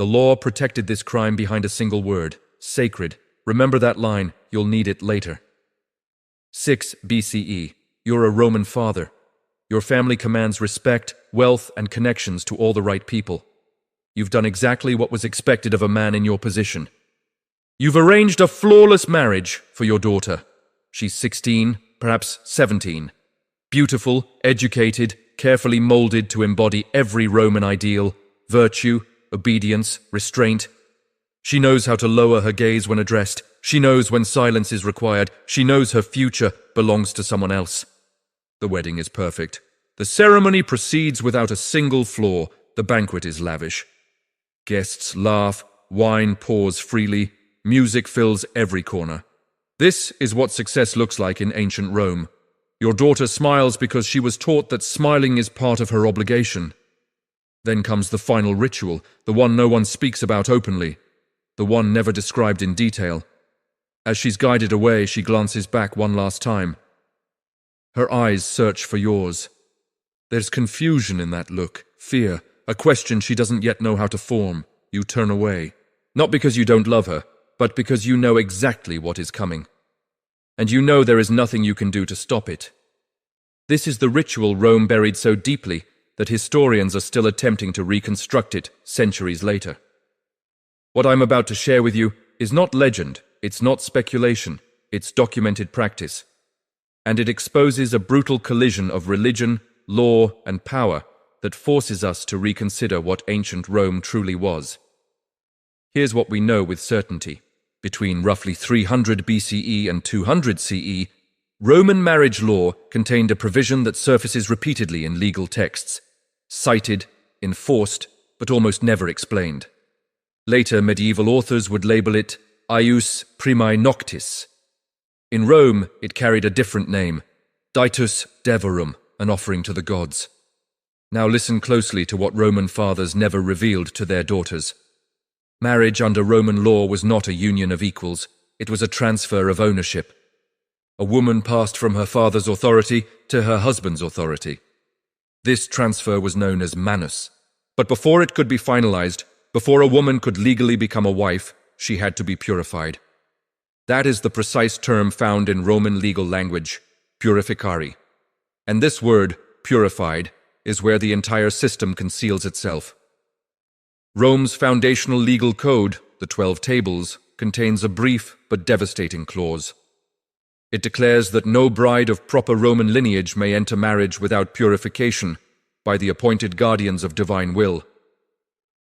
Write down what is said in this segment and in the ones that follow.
The law protected this crime behind a single word, sacred. Remember that line, you'll need it later. 6 BCE. You're a Roman father. Your family commands respect, wealth, and connections to all the right people. You've done exactly what was expected of a man in your position. You've arranged a flawless marriage for your daughter. She's 16, perhaps 17. Beautiful, educated, carefully molded to embody every Roman ideal, virtue, obedience, restraint. She knows how to lower her gaze when addressed. She knows when silence is required. She knows her future belongs to someone else. The wedding is perfect. The ceremony proceeds without a single flaw. The banquet is lavish. Guests laugh, wine pours freely, music fills every corner. This is what success looks like in ancient Rome. Your daughter smiles because she was taught that smiling is part of her obligation. Then comes the final ritual, the one no one speaks about openly, the one never described in detail. As she's guided away, she glances back one last time. Her eyes search for yours. There's confusion in that look, fear, a question she doesn't yet know how to form. You turn away, not because you don't love her, but because you know exactly what is coming. And you know there is nothing you can do to stop it. This is the ritual Rome buried so deeply that historians are still attempting to reconstruct it centuries later. What I'm about to share with you is not legend, it's not speculation, it's documented practice. And it exposes a brutal collision of religion, law, and power that forces us to reconsider what ancient Rome truly was. Here's what we know with certainty. Between roughly 300 BCE and 200 CE, Roman marriage law contained a provision that surfaces repeatedly in legal texts, cited, enforced, but almost never explained. Later, medieval authors would label it ius primae noctis. In Rome, it carried a different name, ditus devorum, an offering to the gods. Now listen closely to what Roman fathers never revealed to their daughters. Marriage under Roman law was not a union of equals, it was a transfer of ownership. A woman passed from her father's authority to her husband's authority. This transfer was known as manus. But before it could be finalized, before a woman could legally become a wife, she had to be purified. That is the precise term found in Roman legal language, purificari. And this word, purified, is where the entire system conceals itself. Rome's foundational legal code, the 12 Tables, contains a brief but devastating clause. It declares that no bride of proper Roman lineage may enter marriage without purification by the appointed guardians of divine will.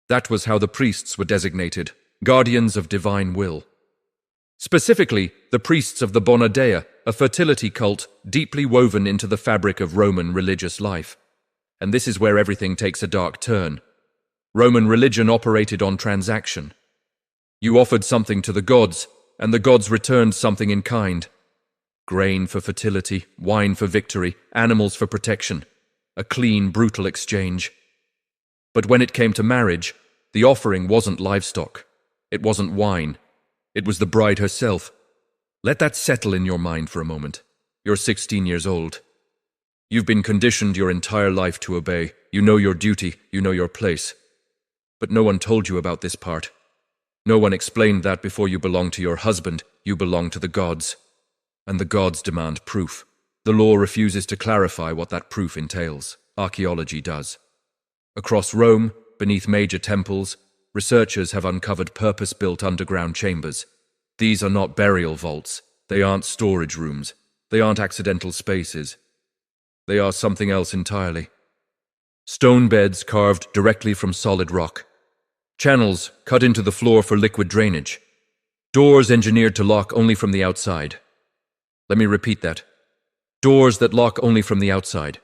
That was how the priests were designated, guardians of divine will. Specifically, the priests of the Bona Dea, a fertility cult deeply woven into the fabric of Roman religious life. And this is where everything takes a dark turn. Roman religion operated on transaction. You offered something to the gods, and the gods returned something in kind. Grain for fertility, wine for victory, animals for protection. A clean, brutal exchange. But when it came to marriage, the offering wasn't livestock. It wasn't wine. It was the bride herself. Let that settle in your mind for a moment. You're 16 years old. You've been conditioned your entire life to obey. You know your duty, you know your place. But no one told you about this part. No one explained that before you belong to your husband, you belong to the gods. And the gods demand proof. The law refuses to clarify what that proof entails. Archaeology does. Across Rome, beneath major temples, researchers have uncovered purpose-built underground chambers. These are not burial vaults. They aren't storage rooms. They aren't accidental spaces. They are something else entirely. Stone beds carved directly from solid rock. Channels cut into the floor for liquid drainage. Doors engineered to lock only from the outside. Let me repeat that. Doors that lock only from the outside.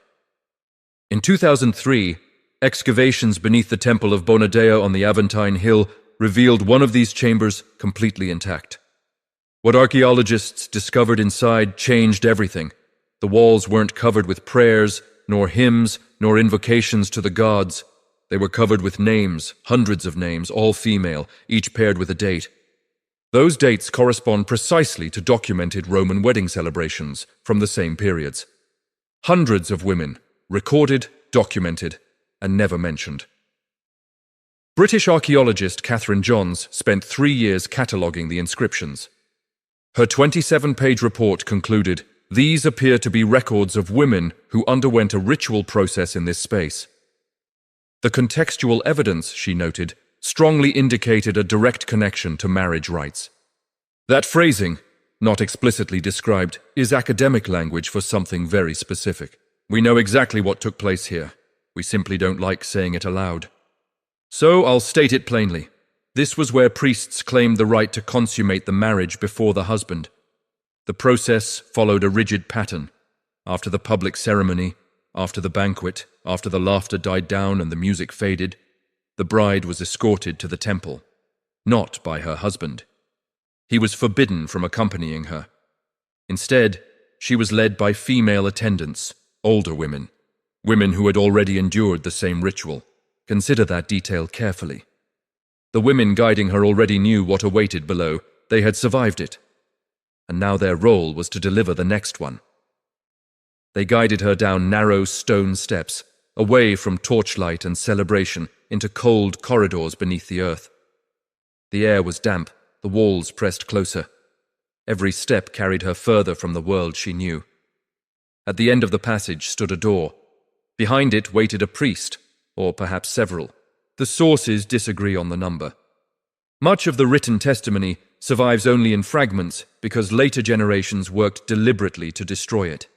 In 2003, excavations beneath the temple of Bona Dea on the Aventine Hill revealed one of these chambers completely intact. What archaeologists discovered inside changed everything. The walls weren't covered with prayers, nor hymns, nor invocations to the gods. They were covered with names, hundreds of names, all female, each paired with a date. Those dates correspond precisely to documented Roman wedding celebrations from the same periods. Hundreds of women, recorded, documented, and never mentioned. British archaeologist Catherine Johns spent 3 years cataloguing the inscriptions. Her 27-page report concluded, "These appear to be records of women who underwent a ritual process in this space." The contextual evidence, she noted, strongly indicated a direct connection to marriage rites. That phrasing, not explicitly described, is academic language for something very specific. We know exactly what took place here. We simply don't like saying it aloud. So I'll state it plainly. This was where priests claimed the right to consummate the marriage before the husband. The process followed a rigid pattern. After the public ceremony, after the banquet, after the laughter died down and the music faded, the bride was escorted to the temple, not by her husband. He was forbidden from accompanying her. Instead, she was led by female attendants, older women, women who had already endured the same ritual. Consider that detail carefully. The women guiding her already knew what awaited below. They had survived it. And now their role was to deliver the next one. They guided her down narrow stone steps, away from torchlight and celebration, into cold corridors beneath the earth. The air was damp, the walls pressed closer. Every step carried her further from the world she knew. At the end of the passage stood a door. Behind it waited a priest, or perhaps several. The sources disagree on the number. Much of the written testimony survives only in fragments because later generations worked deliberately to destroy it.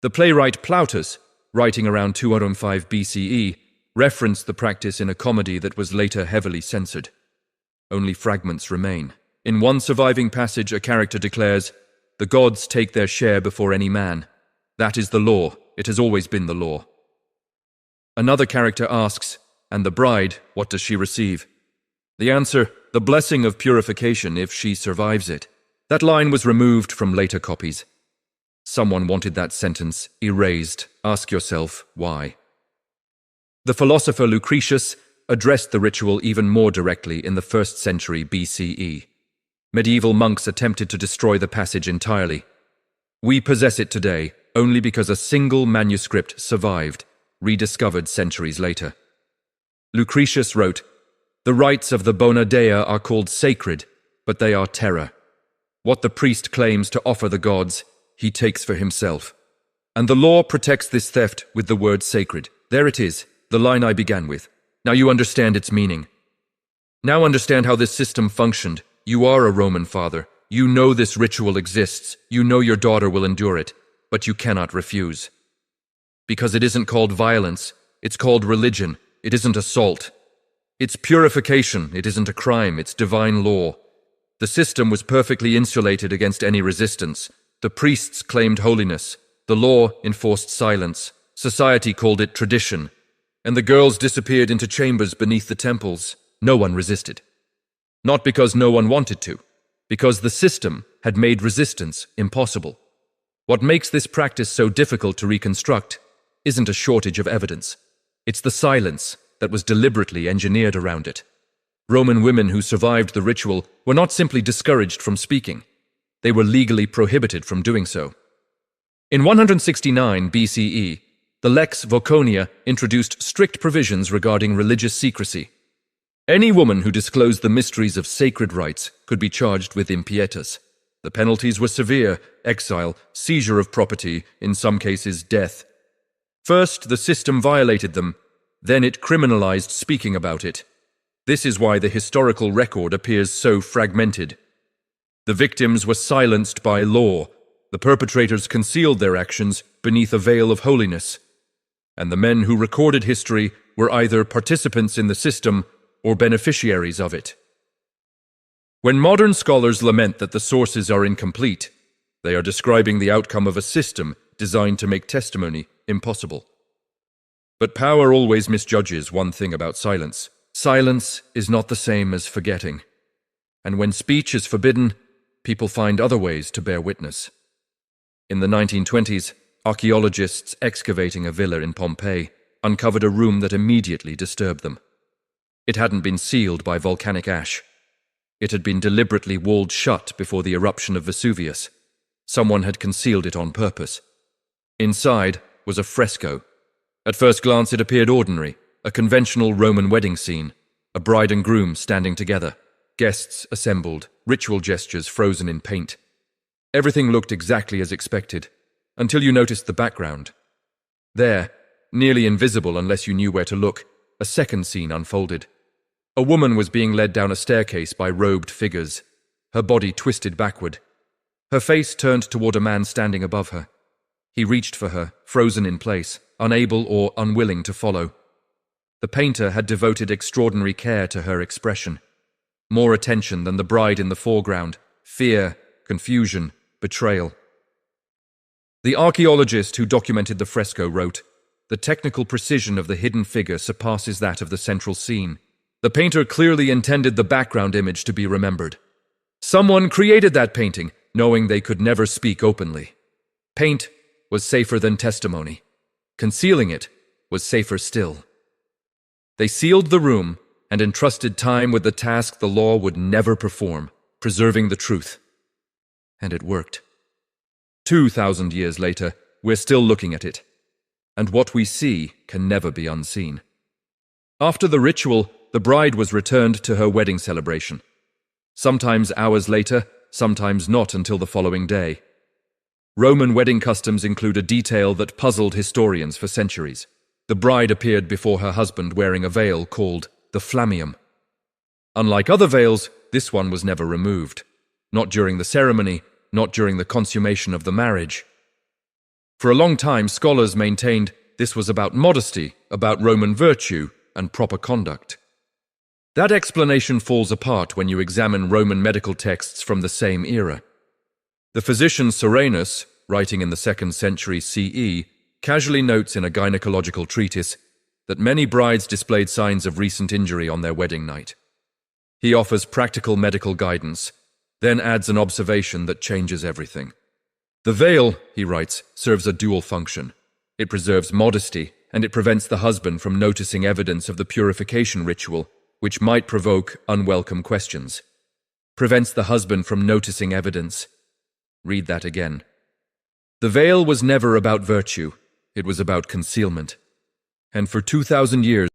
The playwright Plautus, writing around 205 BCE, referenced the practice in a comedy that was later heavily censored. Only fragments remain. In one surviving passage, a character declares, "The gods take their share before any man. That is the law. It has always been the law." Another character asks, "And the bride, what does she receive?" The answer, "The blessing of purification if she survives it." That line was removed from later copies. Someone wanted that sentence erased. Ask yourself, why? The philosopher Lucretius addressed the ritual even more directly in the 1st century BCE. Medieval monks attempted to destroy the passage entirely. We possess it today only because a single manuscript survived, rediscovered centuries later. Lucretius wrote, "The rites of the Bona Dea are called sacred, but they are terror. What the priest claims to offer the gods, he takes for himself. And the law protects this theft with the word sacred." There it is, the line I began with. Now you understand its meaning. Now understand how this system functioned. You are a Roman father. You know this ritual exists. You know your daughter will endure it, but you cannot refuse. Because it isn't called violence, it's called religion. It isn't assault. It's purification. It isn't a crime. It's divine law. The system was perfectly insulated against any resistance. The priests claimed holiness. The law enforced silence. Society called it tradition. And the girls disappeared into chambers beneath the temples. No one resisted. Not because no one wanted to, because the system had made resistance impossible. What makes this practice so difficult to reconstruct isn't a shortage of evidence. It's the silence that was deliberately engineered around it. Roman women who survived the ritual were not simply discouraged from speaking. They were legally prohibited from doing so. In 169 BCE, the Lex Voconia introduced strict provisions regarding religious secrecy. Any woman who disclosed the mysteries of sacred rites could be charged with impietas. The penalties were severe: exile, seizure of property, in some cases death. First, the system violated them, then it criminalized speaking about it. This is why the historical record appears so fragmented. The victims were silenced by law. The perpetrators concealed their actions beneath a veil of holiness. And the men who recorded history were either participants in the system or beneficiaries of it. When modern scholars lament that the sources are incomplete, they are describing the outcome of a system designed to make testimony impossible. But power always misjudges one thing about silence. Silence is not the same as forgetting. And when speech is forbidden, people find other ways to bear witness. In the 1920s, archaeologists excavating a villa in Pompeii uncovered a room that immediately disturbed them. It hadn't been sealed by volcanic ash. It had been deliberately walled shut before the eruption of Vesuvius. Someone had concealed it on purpose. Inside was a fresco. At first glance it appeared ordinary, a conventional Roman wedding scene. A bride and groom standing together. Guests assembled, ritual gestures frozen in paint. Everything looked exactly as expected, until you noticed the background. There, nearly invisible unless you knew where to look, a second scene unfolded. A woman was being led down a staircase by robed figures, her body twisted backward. Her face turned toward a man standing above her. He reached for her, frozen in place, unable or unwilling to follow. The painter had devoted extraordinary care to her expression. More attention than the bride in the foreground, fear, confusion, betrayal. The archaeologist who documented the fresco wrote, "The technical precision of the hidden figure surpasses that of the central scene. The painter clearly intended the background image to be remembered. Someone created that painting, knowing they could never speak openly. Paint was safer than testimony. Concealing it was safer still." They sealed the room and entrusted time with the task the law would never perform, preserving the truth. And it worked. 2,000 years later, we're still looking at it. And what we see can never be unseen. After the ritual, the bride was returned to her wedding celebration. Sometimes hours later, sometimes not until the following day. Roman wedding customs include a detail that puzzled historians for centuries. The bride appeared before her husband wearing a veil called the flammium. Unlike other veils, this one was never removed. Not during the ceremony, not during the consummation of the marriage. For a long time, scholars maintained this was about modesty, about Roman virtue, and proper conduct. That explanation falls apart when you examine Roman medical texts from the same era. The physician Soranus, writing in the 2nd century CE, casually notes in a gynecological treatise that many brides displayed signs of recent injury on their wedding night. He offers practical medical guidance, then adds an observation that changes everything. The veil, he writes, serves a dual function. It preserves modesty, and it prevents the husband from noticing evidence of the purification ritual, which might provoke unwelcome questions. Prevents the husband from noticing evidence. Read that again. The veil was never about virtue. It was about concealment. And for 2,000 years,